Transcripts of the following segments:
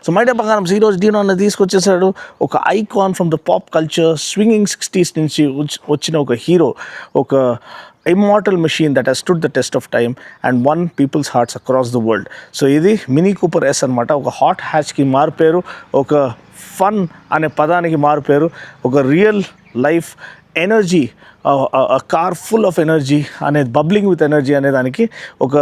So my day బంగారం ఈరోజు D no అన్నది తీసుకొచ్చేసాడు ఒక icon from the pop culture, swinging 60s నుంచి వచ్చిన ఒక హీరో, ఒక immortal machine that has stood the test of time and won people's hearts across the world. So ఇది mini Cooper yes అనమాట. ఒక హాట్ హ్యాచ్కి మారిపోయారు, ఒక ఫన్ అనే పదానికి మారిపోయారు, ఒక real life energy, car full of energy అనేది, బబ్లింగ్ విత్ ఎనర్జీ అనే దానికి ఒక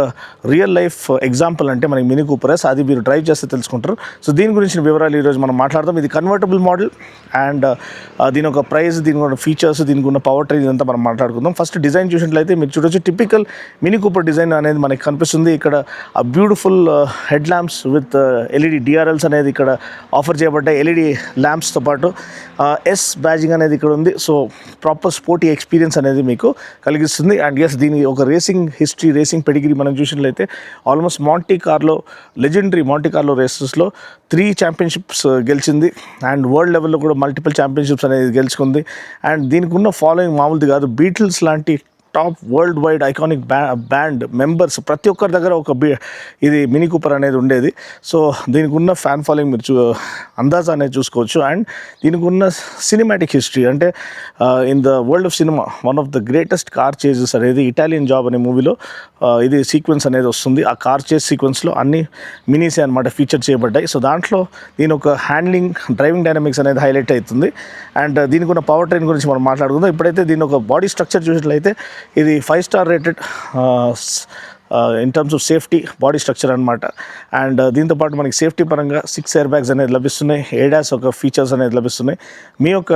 రియల్ లైఫ్ ఎగ్జాంపుల్ అంటే మనకి మినీ కూపర్ ఎస్. అది మీరు డ్రైవ్ చేస్తే తెలుసుకుంటారు. సో దీని గురించిన వివరాలు ఈరోజు మనం మాట్లాడదాం. ఇది కన్వర్టబుల్ మోడల్ అండ్ దీని ఒక ప్రైస్, దీనికి ఉన్న ఫీచర్స్, దీనికి ఉన్న పవర్ ట్రైన్ ఇదంతా మనం మాట్లాడుకుందాం. ఫస్ట్ డిజైన్ చూసినట్లయితే మీరు చూడొచ్చు టిపికల్ మినీ కూపర్ డిజైన్ అనేది మనకి కనిపిస్తుంది. ఇక్కడ ఆ beautiful head lamps with LED DRLs అనేది ఇక్కడ ఆఫర్ చేయబడ్డాయి. ఎల్ఈడి ల్యాంప్స్తో పాటు ఎస్ బ్యాజింగ్ అనేది ఇక్కడ ఉంది. సో ప్రాపర్ స్పోర్టీ ఎక్స్పీరియన్స్ అనేది మీకు కలిగిస్తుంది. అండ్ ఎస్, దీనికి ఒక రేసింగ్ హిస్టరీ, రేసింగ్ పెడిగిరీ మనం చూసినట్లయితే ఆల్మోస్ట్ మాంటీ కార్లో, లెజెండరీ మాంటీ కార్లో రేసెస్లో 3 ఛాంపియన్షిప్స్ గెలిచింది అండ్ వరల్డ్ లెవెల్లో కూడా మల్టిపుల్ ఛాంపియన్షిప్స్ అనేది గెలుచుకుంది. అండ్ దీనికి ఉన్న ఫాలోయింగ్ మామూలుది కాదు. బీటిల్స్ లాంటి top world wide iconic band members ప్రతి ఒక్కరి దగ్గర ఇది మినీ కూపర్ అనేది ఉండేది. సో దీనికి ఉన్న ఫ్యాన్ ఫాలోయింగ్ మీరు అందాజా అనేది చూసుకోవచ్చు. అండ్ దీనికి ఉన్న సినిమాటిక్ హిస్టరీ అంటే in the world of cinema one of the greatest car chases అనేది ఇటాలియన్ జాబ్ అనే మూవీలో ఇది సీక్వెన్స్ అనేది వస్తుంది. ఆ కార్ చేజ్ సీక్వెన్స్లో అన్ని మినీసే అనమాట ఫీచర్ చేయబడ్డాయి. సో దాంట్లో దీని ఒక హ్యాండ్లింగ్, డ్రైవింగ్ డైనమిక్స్ అనేది హైలైట్ అవుతుంది. అండ్ దీనికి ఉన్న పవర్ ట్రైన్ గురించి మనం మాట్లాడుకుందాం. ఇప్పుడైతే దీని ఒక బాడీ స్ట్రక్చర్ చూసినట్లయితే ఇది 5 star rated in terms of safety body structure అనమాట. అండ్ దీంతోపాటు మనకి సేఫ్టీ పరంగా 6 ఎయిర్ బ్యాగ్స్ అనేది లభిస్తున్నాయి. ఏడాస్ ఒక ఫీచర్స్ అనేది లభిస్తున్నాయి. మీ యొక్క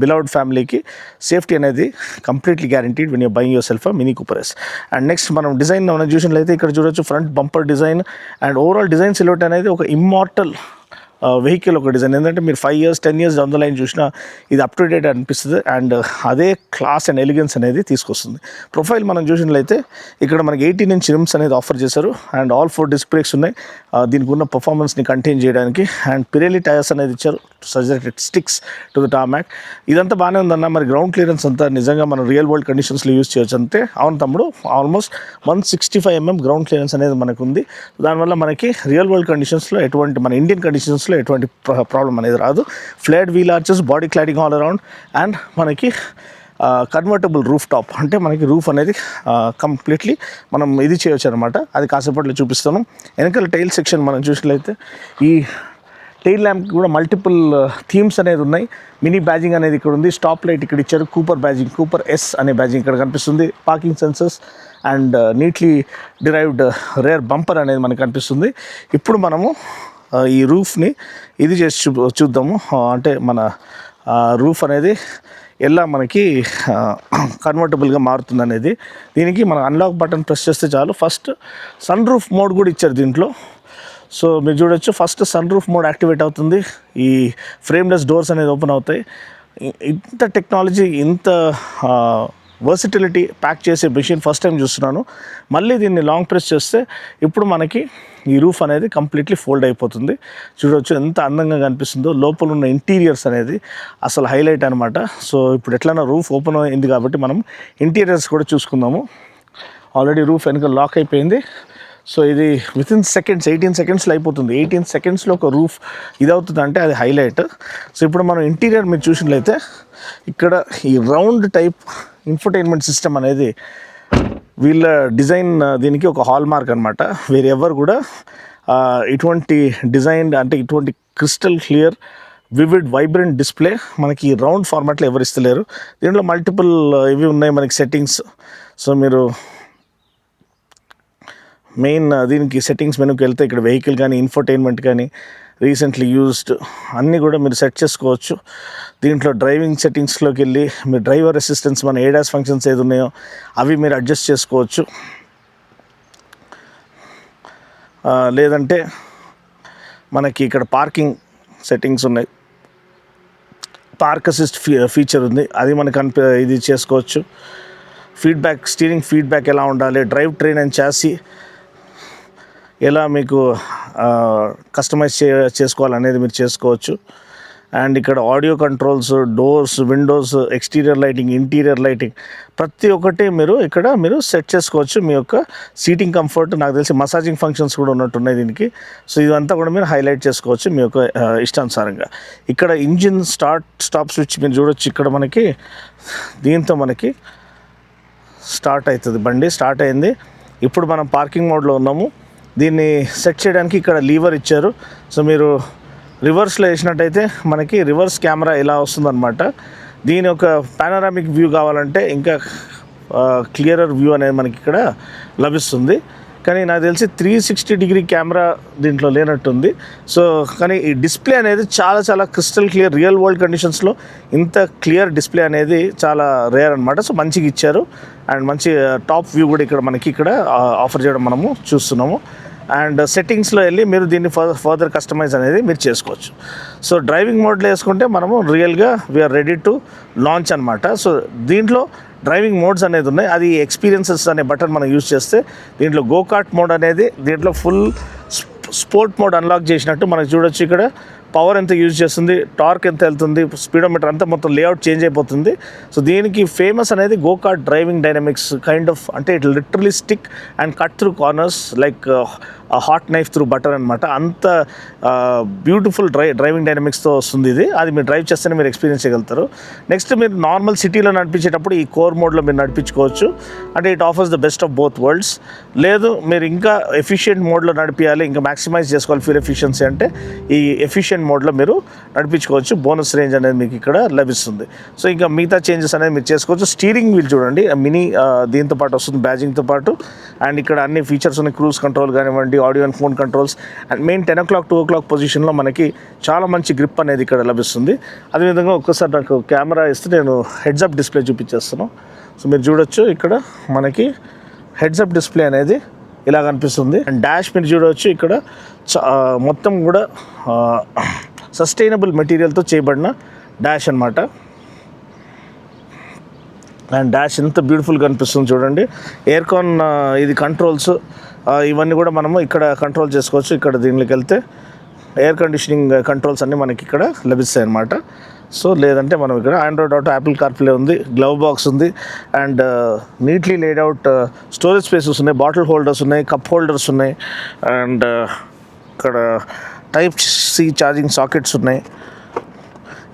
బిలౌడ్ ఫ్యామిలీకి సేఫ్టీ అనేది completely guaranteed when you buying yourself mini Cooper S. And next మనం డిజైన్ మనం చూసినట్లయితే ఇక్కడ చూడొచ్చు front bumper design and overall design silhouette అనేది ఒక ఇమ్మార్టల్ వెహికల్ ఒక డిజైన్. ఎందుకంటే మీరు 5 years 10 years down the line చూసినా ఇది అప్ టు డేట్ అనిపిస్తుంది. అండ్ అదే క్లాస్ అండ్ ఎలిగెన్స్ అనేది తీసుకొస్తుంది. ప్రొఫైల్ మనం చూసినట్లయితే ఇక్కడ మనకి 18 inch రిమ్స్ అనేది ఆఫర్ చేశారు. అండ్ ఆల్ 4 డిస్క్ బ్రేక్స్ ఉన్నాయి దీనికి ఉన్న పర్ఫార్మెన్స్ని కంటైన్ చేయడానికి. అండ్ పిరెలి టైర్స్ అనేది ఇచ్చారు సజెక్టెడ్ స్టిక్స్ టు ద టార్మాక్. ఇదంతా బాగానే ఉందన్న. మరి గ్రౌండ్ క్లియరెన్స్ అంతా నిజంగా మనం రియల్ వరల్డ్ కండిషన్స్లో యూజ్ చేయొచ్చు అంతే. అవును తమ్ముడు, ఆల్మోస్ట్ 165 mm గ్రౌండ్ క్లియరెన్స్ అనేది మనకు ఉంది. దానివల్ల మనకి రియల్ వరల్డ్ కండిషన్స్లో మన ఇండియన్ కండిషన్స్లో ఎటువంటి ప్రాబ్లం అనేది రాదు. Flared wheel arches, body cladding all around and మనకి కన్వర్టబుల్ రూఫ్ టాప్ అంటే మనకి రూఫ్ అనేది కంప్లీట్లీ మనం ఇది చేయొచ్చు అనమాట. అది కాసేపట్లో చూపిస్తాను. వెనకాల టైల్ సెక్షన్ మనం చూసినట్లయితే ఈ టైల్ ల్యాంప్కి కూడా మల్టిపుల్ థీమ్స్ అనేది ఉన్నాయి. మినీ బ్యాజింగ్ అనేది ఇక్కడ ఉంది. స్టాప్ లైట్ ఇక్కడ ఇచ్చారు. కూపర్ బ్యాజింగ్, కూపర్ ఎస్ అనే బ్యాజింగ్ ఇక్కడ కనిపిస్తుంది. Parking sensors and neatly derived rare bumper అనేది మనకు కనిపిస్తుంది. ఇప్పుడు మనము ఈ రూఫ్ని ఇది చేసి చూద్దాము. అంటే మన రూఫ్ అనేది ఎలా మనకి కన్వర్టబుల్గా మారుతుంది అనేది. దీనికి మనం అన్లాక్ బటన్ ప్రెస్ చేస్తే చాలు. ఫస్ట్ సన్ రూఫ్ మోడ్ కూడా ఇచ్చారు దీంట్లో. సో మీరు చూడొచ్చు, first sunroof mode activate అవుతుంది. ఈ ఫ్రేమ్లెస్ డోర్స్ అనేది ఓపెన్ అవుతాయి. ఇంత టెక్నాలజీ, ఇంత వర్సిటిలిటీ ప్యాక్ చేసే మెషిన్ ఫస్ట్ టైం చూస్తున్నాను. మళ్ళీ దీన్ని లాంగ్ ప్రెస్ చేస్తే ఇప్పుడు మనకి ఈ రూఫ్ అనేది కంప్లీట్లీ ఫోల్డ్ అయిపోతుంది. చూడవచ్చు ఎంత అందంగా కనిపిస్తుందో. లోపల ఉన్న ఇంటీరియర్స్ అనేది అసలు హైలైట్ అనమాట. సో ఇప్పుడు ఎట్లన్నా రూఫ్ ఓపెన్ అయింది కాబట్టి మనం ఇంటీరియర్స్ కూడా చూసుకుందాము. ఆల్రెడీ రూఫ్ వెనుక లాక్ అయిపోయింది. సో ఇది వితిన్ సెకండ్స్, 18 secondsలో అయిపోతుంది. 18 secondsలో ఒక రూఫ్ ఇదవుతుంది అంటే అది హైలైట్. సో ఇప్పుడు మనం ఇంటీరియర్ మీరు చూసినట్లయితే ఇక్కడ ఈ రౌండ్ టైప్ ఇన్ఫర్టైన్మెంట్ సిస్టమ్ అనేది వీళ్ళ డిజైన్, దీనికి ఒక హాల్ మార్క్ అనమాట. వేరెవరు కూడా ఇటువంటి డిజైన్ అంటే ఇటువంటి crystal clear vivid vibrant display మనకి రౌండ్ ఫార్మాట్లో ఎవరు ఇస్తలేరు. దీంట్లో మల్టిపుల్ ఇవి ఉన్నాయి మనకి సెట్టింగ్స్. సో మీరు మెయిన్ దీనికి సెట్టింగ్స్ మెనూకి వెళ్తే ఇక్కడ వెహికల్ కానీ, ఇన్ఫర్టైన్మెంట్ కానీ, రీసెంట్లీ యూజ్డ్ అన్నీ కూడా మీరు సెట్ చేసుకోవచ్చు. దీంట్లో డ్రైవింగ్ సెట్టింగ్స్లోకి వెళ్ళి మీరు డ్రైవర్ అసిస్టెన్స్, మన ఏడాస్ ఫంక్షన్స్ ఏది ఉన్నాయో అవి మీరు అడ్జస్ట్ చేసుకోవచ్చు. లేదంటే మనకి ఇక్కడ పార్కింగ్ సెట్టింగ్స్ ఉన్నాయి. పార్క్ అసిస్ట్ ఫీచర్ ఉంది, అది మనకు ఇది చేసుకోవచ్చు. ఫీడ్బ్యాక్, స్టీరింగ్ ఫీడ్బ్యాక్ ఎలా ఉండాలి, డ్రైవ్ ట్రైన్ అండ్ చాసీ ఎలా మీకు కస్టమైజ్ చేసుకోవాలనేది మీరు చేసుకోవచ్చు. అండ్ ఇక్కడ audio controls, doors, Windows, exterior lighting, interior lighting ప్రతి ఒక్కటి మీరు సెట్ చేసుకోవచ్చు. మీ యొక్క సీటింగ్ కంఫర్ట్, నాకు తెలిసి మసాజింగ్ ఫంక్షన్స్ కూడా ఉన్నట్టున్నాయి దీనికి. సో ఇదంతా కూడా మీరు హైలైట్ చేసుకోవచ్చు మీ యొక్క ఇష్టానుసారంగా. ఇక్కడ ఇంజిన్ స్టాప్ స్విచ్ మీరు చూడొచ్చు. ఇక్కడ మనకి దీంతో మనకి స్టార్ట్ అవుతుంది, బండి స్టార్ట్ అయింది. ఇప్పుడు మనం పార్కింగ్ మోడ్లో ఉన్నాము. దీన్ని సెట్ చేయడానికి ఇక్కడ లీవర్ ఇచ్చారు. సో మీరు రివర్స్లో వేసినట్టయితే మనకి రివర్స్ కెమెరా ఇలా వస్తుందన్నమాట. దీని ఒక పానరామిక్ వ్యూ కావాలంటే ఇంకా క్లియరర్ వ్యూ అనేది మనకి ఇక్కడ లభిస్తుంది. కానీ నాకు తెలిసి 360 డిగ్రీ కెమెరా దీంట్లో లేనట్టుంది. సో కానీ ఈ డిస్ప్లే అనేది చాలా క్రిస్టల్ క్లియర్. రియల్ వరల్డ్ కండిషన్స్లో ఇంత క్లియర్ డిస్ప్లే అనేది చాలా రేర్ అనమాట. సో మంచిగా ఇచ్చారు. అండ్ మంచి టాప్ వ్యూ కూడా ఇక్కడ ఆఫర్ చేయడం మనము చూస్తున్నాము. అండ్ సెట్టింగ్స్లో వెళ్ళి మీరు దీన్ని ఫర్దర్ కస్టమైజ్ అనేది మీరు చేసుకోవచ్చు. సో డ్రైవింగ్ మోడ్లో వేసుకుంటే మనము రియల్గా వీఆర్ రెడీ టు లాంచ్ అనమాట. సో దీంట్లో డ్రైవింగ్ మోడ్స్ అనేది ఉన్నాయి. అది ఎక్స్పీరియన్సెస్ అనే బటన్ మనం యూజ్ చేస్తే దీంట్లో గోకార్ట్ మోడ్ అనేది, దీంట్లో ఫుల్ స్పోర్ట్ మోడ్ అన్లాక్ చేసినట్టు మనకు చూడొచ్చు. ఇక్కడ పవర్ ఎంత యూజ్ చేస్తుంది, టార్క్ ఎంత వెళ్తుంది, స్పీడోమీటర్ అంతా మొత్తం లేఅవుట్ చేంజ్ అయిపోతుంది. సో దీనికి ఫేమస్ అనేది go-kart driving dynamics kind of, అంటే it literally stick and cut through corners like hot knife through butter అనమాట. అంత బ్యూటిఫుల్ డ్రైవింగ్ డైనమిక్స్తో వస్తుంది ఇది. అది మీరు డ్రైవ్ చేస్తేనే మీరు ఎక్స్పీరియన్స్ చేయగలుగుతారు. నెక్స్ట్ మీరు నార్మల్ సిటీలో నడిపించేటప్పుడు ఈ కోర్ మోడ్లో మీరు నడిపించుకోవచ్చు. అంటే it offers the best of both worlds. లేదు మీరు ఇంకా ఎఫిషియెంట్ మోడ్లో నడిపించాలి, ఇంకా మ్యాక్సిమైజ్ చేసుకోవాలి ఫ్యూల్ ఎఫిషియన్సీ అంటే ఈ ఎఫిషియెంట్ మోడ్లో మీరు నడిపించుకోవచ్చు. బోనస్ రేంజ్ అనేది మీకు ఇక్కడ లభిస్తుంది. సో ఇంకా మిగతా చేంజెస్ అనేది మీరు చేసుకోవచ్చు. స్టీరింగ్ వీల్ చూడండి, మినీ దీంతో పాటు వస్తుంది, బ్యాజింగ్తో పాటు. అండ్ ఇక్కడ అన్ని ఫీచర్స్ ఉన్నాయి, క్రూజ్ కంట్రోల్ కానివ్వండి, audio and phone controls. And main 10 o'clock 2 o'clock పొజిషన్లో మనకి చాలా మంచి గ్రిప్ అనేది ఇక్కడ లభిస్తుంది. అదేవిధంగా ఒక్కసారి నాకు కెమెరా ఇస్తే నేను హెడ్స్ అప్ డిస్ప్లే చూపించేస్తాను. సో మీరు చూడొచ్చు ఇక్కడ మనకి హెడ్స్ అప్ డిస్ప్లే అనేది ఇలా కనిపిస్తుంది. అండ్ డాష్ మీరు చూడవచ్చు ఇక్కడ మొత్తం కూడా సస్టైనబుల్ మెటీరియల్తో చేయబడిన డాష్ అనమాట. అండ్ డాష్ ఎంత బ్యూటిఫుల్గా కనిపిస్తుంది చూడండి. ఎయిర్కాన్ ఇది కంట్రోల్స్ ఇవన్నీ కూడా మనము ఇక్కడ కంట్రోల్ చేసుకోవచ్చు. ఇక్కడ దీనికి వెళ్తే ఎయిర్ కండిషనింగ్ కంట్రోల్స్ అన్నీ మనకి ఇక్కడ లభిస్తాయి అన్నమాట. సో లేదంటే మనం ఇక్కడ ఆండ్రాయిడ్ ఆటో, యాపిల్ కార్ప్లే ఉంది, గ్లవ్ బాక్స్ ఉంది. And neatly laid out storage spaces ఉన్నాయి, బాటిల్ హోల్డర్స్ ఉన్నాయి, కప్ హోల్డర్స్ ఉన్నాయి. అండ్ ఇక్కడ టైప్ సి ఛార్జింగ్ సాకెట్స్ ఉన్నాయి.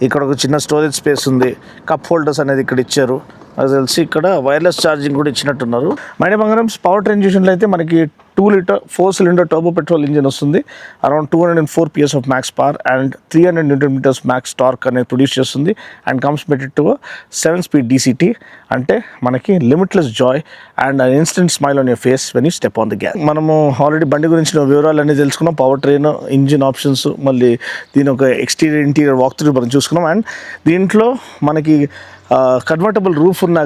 ఇక్కడ ఒక చిన్న స్టోరేజ్ స్పేస్ ఉంది, కప్ హోల్డర్స్ అనేది ఇక్కడ ఇచ్చారు. అది తెలిసి ఇక్కడ వైర్లెస్ ఛార్జింగ్ కూడా ఇచ్చినట్టున్నారు. మైనే బంగారం పవర్ ట్రైన్ చూసినట్లయితే అయితే మనకి 2 liter 4-cylinder turbo petrol engine వస్తుంది. Around 204 PS of max power and 300 Nm max torque అనేది ప్రొడ్యూస్ చేస్తుంది. And comes mated to 7-speed DCT. అంటే మనకి limitless joy and instant smile on your face when you step on the gas. మనము already బండి గురించిన వివరాలు అన్నీ తెలుసుకున్నాం. పవర్ ట్రైన్, ఇంజిన్ ఆప్షన్స్, మళ్ళీ దీని ఒక ఇంటీరియర్ వాక్ త్రూ మనం చూసుకున్నాం. అండ్ దీంట్లో మనకి కన్వర్టబుల్ రూఫ్ ఉన్నా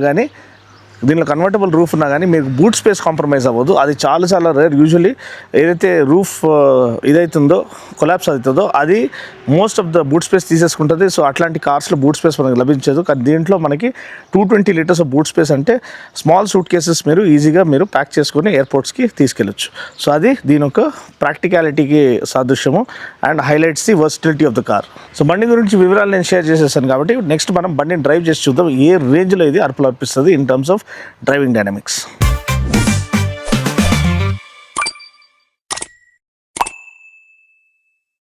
కానీ మీకు బూట్ స్పేస్ కాంప్రమైజ్ అవ్వదు. అది చాలా రేర్. యూజువలీ ఏదైతే రూఫ్ ఇదైతుందో, కొలాప్స్ అవుతుందో అది most of the boot space తీసేసుకుంటుంది. సో అట్లాంటి కార్స్లో బూట్ స్పేస్ మనకి లభించదు. కానీ దీంట్లో మనకి 220 liters ఆఫ్ బూట్ స్పేస్, అంటే స్మాల్ సూట్ కేసెస్ మీరు ఈజీగా ప్యాక్ చేసుకొని ఎయిర్పోర్ట్స్కి తీసుకెళ్ళచ్చు. సో అది దీని యొక్క ప్రాక్టికాలిటీకి సాదృశ్యము and highlights the versatility of the car. So బండి గురించి వివరాలు నేను షేర్ చేసేసాను కాబట్టి నెక్స్ట్ మనం బండిని డ్రైవ్ చేసి చూద్దాం ఏ రేంజ్లో ఇది అర్పిస్తుంది in terms of driving dynamics.